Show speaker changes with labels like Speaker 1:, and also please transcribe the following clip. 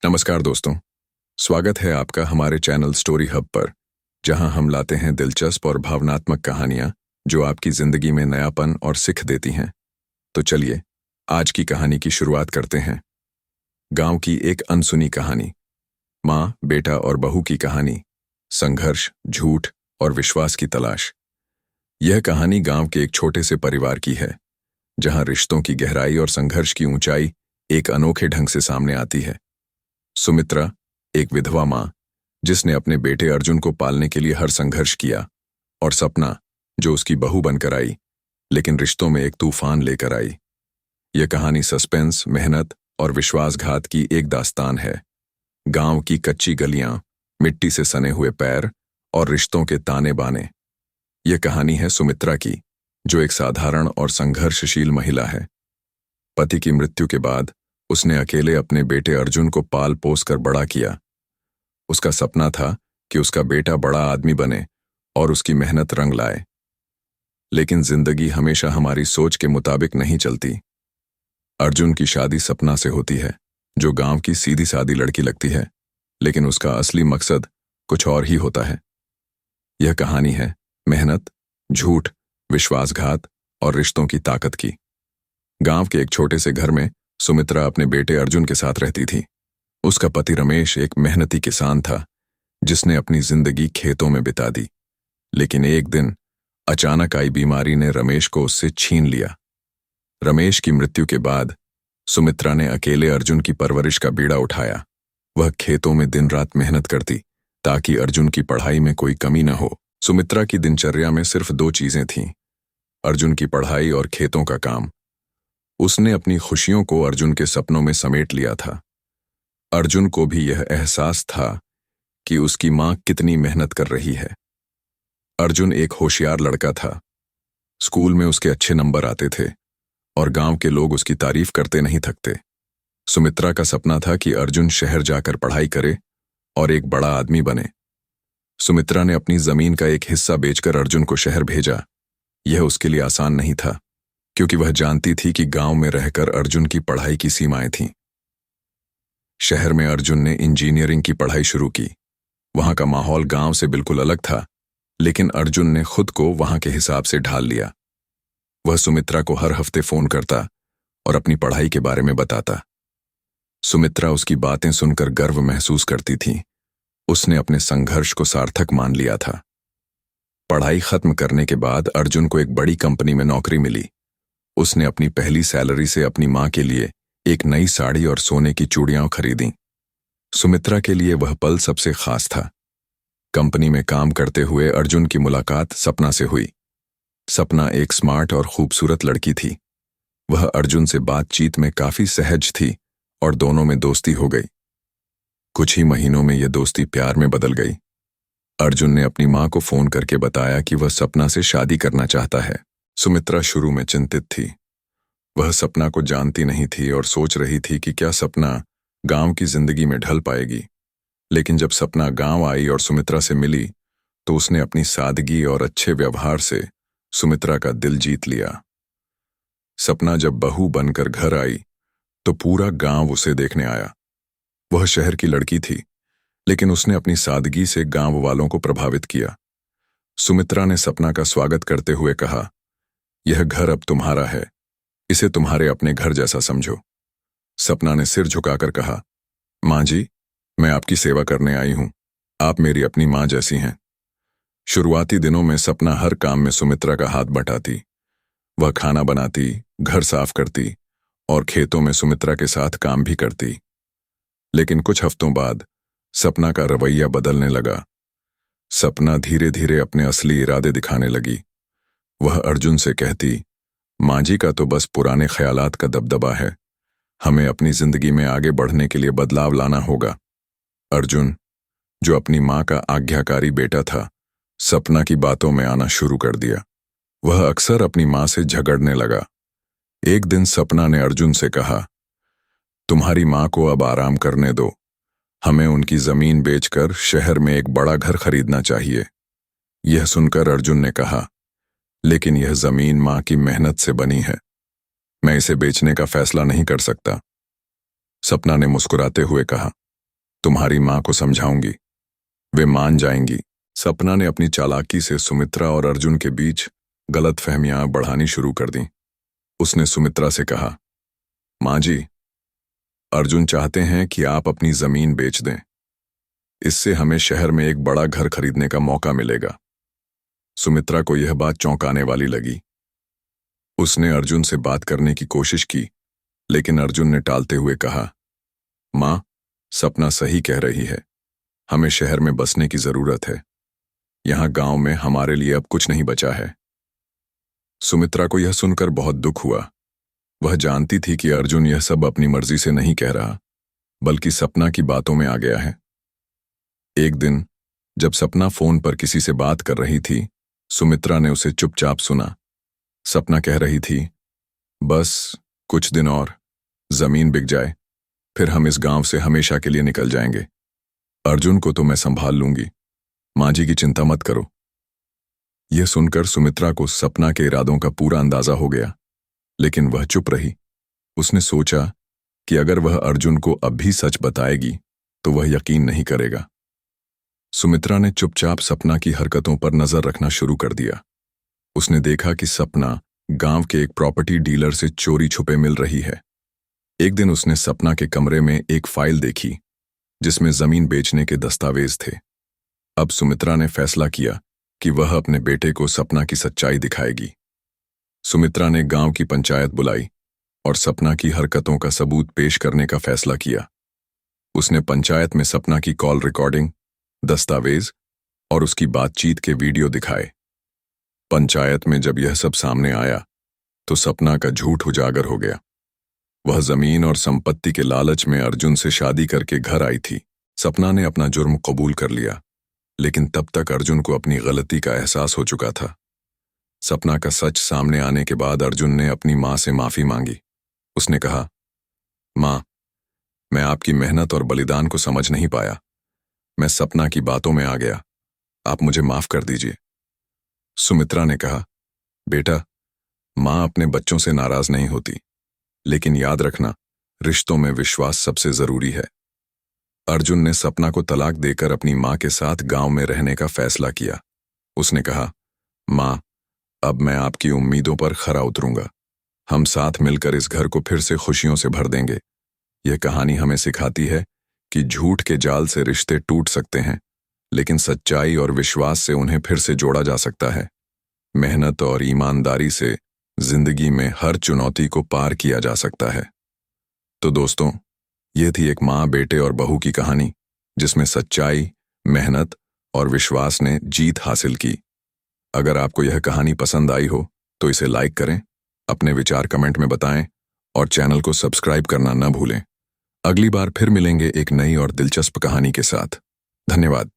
Speaker 1: नमस्कार दोस्तों, स्वागत है आपका हमारे चैनल स्टोरी हब पर, जहां हम लाते हैं दिलचस्प और भावनात्मक कहानियां जो आपकी जिंदगी में नयापन और सिख देती हैं। तो चलिए आज की कहानी की शुरुआत करते हैं। गांव की एक अनसुनी कहानी, माँ, बेटा और बहू की कहानी, संघर्ष, झूठ और विश्वास की तलाश। यह कहानी गांव के एक छोटे से परिवार की है, जहां रिश्तों की गहराई और संघर्ष की ऊंचाई एक अनोखे ढंग से सामने आती है। सुमित्रा, एक विधवा माँ, जिसने अपने बेटे अर्जुन को पालने के लिए हर संघर्ष किया, और सपना, जो उसकी बहू बनकर आई, लेकिन रिश्तों में एक तूफान लेकर आई। यह कहानी सस्पेंस, मेहनत और विश्वासघात की एक दास्तान है। गांव की कच्ची गलियां, मिट्टी से सने हुए पैर और रिश्तों के ताने बाने। यह कहानी है सुमित्रा की, जो एक साधारण और संघर्षशील महिला है। पति की मृत्यु के बाद उसने अकेले अपने बेटे अर्जुन को पाल पोस कर बड़ा किया। उसका सपना था कि उसका बेटा बड़ा आदमी बने और उसकी मेहनत रंग लाए। लेकिन जिंदगी हमेशा हमारी सोच के मुताबिक नहीं चलती। अर्जुन की शादी सपना से होती है, जो गांव की सीधी सादी लड़की लगती है, लेकिन उसका असली मकसद कुछ और ही होता है। यह कहानी है मेहनत, झूठ, विश्वासघात और रिश्तों की ताकत की। गांव के एक छोटे से घर में सुमित्रा अपने बेटे अर्जुन के साथ रहती थी। उसका पति रमेश एक मेहनती किसान था, जिसने अपनी जिंदगी खेतों में बिता दी। लेकिन एक दिन अचानक आई बीमारी ने रमेश को उससे छीन लिया। रमेश की मृत्यु के बाद सुमित्रा ने अकेले अर्जुन की परवरिश का बीड़ा उठाया। वह खेतों में दिन रात मेहनत करती, ताकि अर्जुन की पढ़ाई में कोई कमी न हो। सुमित्रा की दिनचर्या में सिर्फ दो चीजें थीं, अर्जुन की पढ़ाई और खेतों का काम। उसने अपनी खुशियों को अर्जुन के सपनों में समेट लिया था। अर्जुन को भी यह एहसास था कि उसकी मां कितनी मेहनत कर रही है। अर्जुन एक होशियार लड़का था। स्कूल में उसके अच्छे नंबर आते थे और गांव के लोग उसकी तारीफ करते नहीं थकते। सुमित्रा का सपना था कि अर्जुन शहर जाकर पढ़ाई करे और एक बड़ा आदमी बने। सुमित्रा ने अपनी जमीन का एक हिस्सा बेचकर अर्जुन को शहर भेजा। यह उसके लिए आसान नहीं था, क्योंकि वह जानती थी कि गांव में रहकर अर्जुन की पढ़ाई की सीमाएं थीं। शहर में अर्जुन ने इंजीनियरिंग की पढ़ाई शुरू की। वहां का माहौल गांव से बिल्कुल अलग था, लेकिन अर्जुन ने खुद को वहां के हिसाब से ढाल लिया। वह सुमित्रा को हर हफ्ते फोन करता और अपनी पढ़ाई के बारे में बताता। सुमित्रा उसकी बातें सुनकर गर्व महसूस करती थी। उसने अपने संघर्ष को सार्थक मान लिया था। पढ़ाई खत्म करने के बाद अर्जुन को एक बड़ी कंपनी में नौकरी मिली। उसने अपनी पहली सैलरी से अपनी मां के लिए एक नई साड़ी और सोने की चूड़ियां खरीदी। सुमित्रा के लिए वह पल सबसे खास था। कंपनी में काम करते हुए अर्जुन की मुलाकात सपना से हुई। सपना एक स्मार्ट और खूबसूरत लड़की थी। वह अर्जुन से बातचीत में काफी सहज थी और दोनों में दोस्ती हो गई। कुछ ही महीनों में यह दोस्ती प्यार में बदल गई। अर्जुन ने अपनी मां को फोन करके बताया कि वह सपना से शादी करना चाहता है। सुमित्रा शुरू में चिंतित थी। वह सपना को जानती नहीं थी और सोच रही थी कि क्या सपना गांव की जिंदगी में ढल पाएगी। लेकिन जब सपना गांव आई और सुमित्रा से मिली, तो उसने अपनी सादगी और अच्छे व्यवहार से सुमित्रा का दिल जीत लिया। सपना जब बहू बनकर घर आई, तो पूरा गांव उसे देखने आया। वह शहर की लड़की थी, लेकिन उसने अपनी सादगी से गांव वालों को प्रभावित किया। सुमित्रा ने सपना का स्वागत करते हुए कहा, यह घर अब तुम्हारा है, इसे तुम्हारे अपने घर जैसा समझो। सपना ने सिर झुकाकर कहा, मां जी, मैं आपकी सेवा करने आई हूं। आप मेरी अपनी मां जैसी हैं। शुरुआती दिनों में सपना हर काम में सुमित्रा का हाथ बटाती। वह खाना बनाती, घर साफ करती और खेतों में सुमित्रा के साथ काम भी करती। लेकिन कुछ हफ्तों बाद सपना का रवैया बदलने लगा। सपना धीरे धीरे अपने असली इरादे दिखाने लगी। वह अर्जुन से कहती, मां जी का तो बस पुराने ख्यालात का दबदबा है। हमें अपनी जिंदगी में आगे बढ़ने के लिए बदलाव लाना होगा। अर्जुन, जो अपनी मां का आज्ञाकारी बेटा था, सपना की बातों में आना शुरू कर दिया। वह अक्सर अपनी मां से झगड़ने लगा। एक दिन सपना ने अर्जुन से कहा, तुम्हारी मां को अब आराम करने दो। हमें उनकी जमीन बेचकर शहर में एक बड़ा घर खरीदना चाहिए। यह सुनकर अर्जुन ने कहा, लेकिन यह जमीन मां की मेहनत से बनी है। मैं इसे बेचने का फैसला नहीं कर सकता। सपना ने मुस्कुराते हुए कहा, तुम्हारी माँ को समझाऊंगी, वे मान जाएंगी। सपना ने अपनी चालाकी से सुमित्रा और अर्जुन के बीच गलतफहमियां बढ़ानी शुरू कर दी। उसने सुमित्रा से कहा, माँ जी, अर्जुन चाहते हैं कि आप अपनी जमीन बेच दें। इससे हमें शहर में एक बड़ा घर खरीदने का मौका मिलेगा। सुमित्रा को यह बात चौंकाने वाली लगी। उसने अर्जुन से बात करने की कोशिश की, लेकिन अर्जुन ने टालते हुए कहा, माँ, सपना सही कह रही है। हमें शहर में बसने की जरूरत है। यहाँ गांव में हमारे लिए अब कुछ नहीं बचा है। सुमित्रा को यह सुनकर बहुत दुख हुआ। वह जानती थी कि अर्जुन यह सब अपनी मर्जी से नहीं कह रहा, बल्कि सपना की बातों में आ गया है। एक दिन जब सपना फोन पर किसी से बात कर रही थी, सुमित्रा ने उसे चुपचाप सुना। सपना कह रही थी, बस कुछ दिन और, जमीन बिक जाए, फिर हम इस गांव से हमेशा के लिए निकल जाएंगे। अर्जुन को तो मैं संभाल लूंगी, माँ जी की चिंता मत करो। यह सुनकर सुमित्रा को सपना के इरादों का पूरा अंदाजा हो गया, लेकिन वह चुप रही। उसने सोचा कि अगर वह अर्जुन को अब भी सच बताएगी तो वह यकीन नहीं करेगा। सुमित्रा ने चुपचाप सपना की हरकतों पर नजर रखना शुरू कर दिया। उसने देखा कि सपना गांव के एक प्रॉपर्टी डीलर से चोरी छुपे मिल रही है। एक दिन उसने सपना के कमरे में एक फाइल देखी जिसमें जमीन बेचने के दस्तावेज थे। अब सुमित्रा ने फैसला किया कि वह अपने बेटे को सपना की सच्चाई दिखाएगी। सुमित्रा ने गांव की पंचायत बुलाई और सपना की हरकतों का सबूत पेश करने का फैसला किया। उसने पंचायत में सपना की कॉल रिकॉर्डिंग, दस्तावेज और उसकी बातचीत के वीडियो दिखाए। पंचायत में जब यह सब सामने आया तो सपना का झूठ उजागर हो गया। वह जमीन और संपत्ति के लालच में अर्जुन से शादी करके घर आई थी। सपना ने अपना जुर्म कबूल कर लिया, लेकिन तब तक अर्जुन को अपनी गलती का एहसास हो चुका था। सपना का सच सामने आने के बाद अर्जुन ने अपनी माँ से माफी मांगी। उसने कहा, माँ, मैं आपकी मेहनत और बलिदान को समझ नहीं पाया। मैं सपना की बातों में आ गया, आप मुझे माफ कर दीजिए। सुमित्रा ने कहा, बेटा, माँ अपने बच्चों से नाराज नहीं होती, लेकिन याद रखना, रिश्तों में विश्वास सबसे जरूरी है। अर्जुन ने सपना को तलाक देकर अपनी माँ के साथ गांव में रहने का फैसला किया। उसने कहा, माँ, अब मैं आपकी उम्मीदों पर खरा उतरूंगा। हम साथ मिलकर इस घर को फिर से खुशियों से भर देंगे। यह कहानी हमें सिखाती है कि झूठ के जाल से रिश्ते टूट सकते हैं, लेकिन सच्चाई और विश्वास से उन्हें फिर से जोड़ा जा सकता है। मेहनत और ईमानदारी से जिंदगी में हर चुनौती को पार किया जा सकता है। तो दोस्तों, यह थी एक माँ, बेटे और बहू की कहानी, जिसमें सच्चाई, मेहनत और विश्वास ने जीत हासिल की। अगर आपको यह कहानी पसंद आई हो तो इसे लाइक करें, अपने विचार कमेंट में बताएं और चैनल को सब्सक्राइब करना न भूलें। अगली बार फिर मिलेंगे एक नई और दिलचस्प कहानी के साथ। धन्यवाद।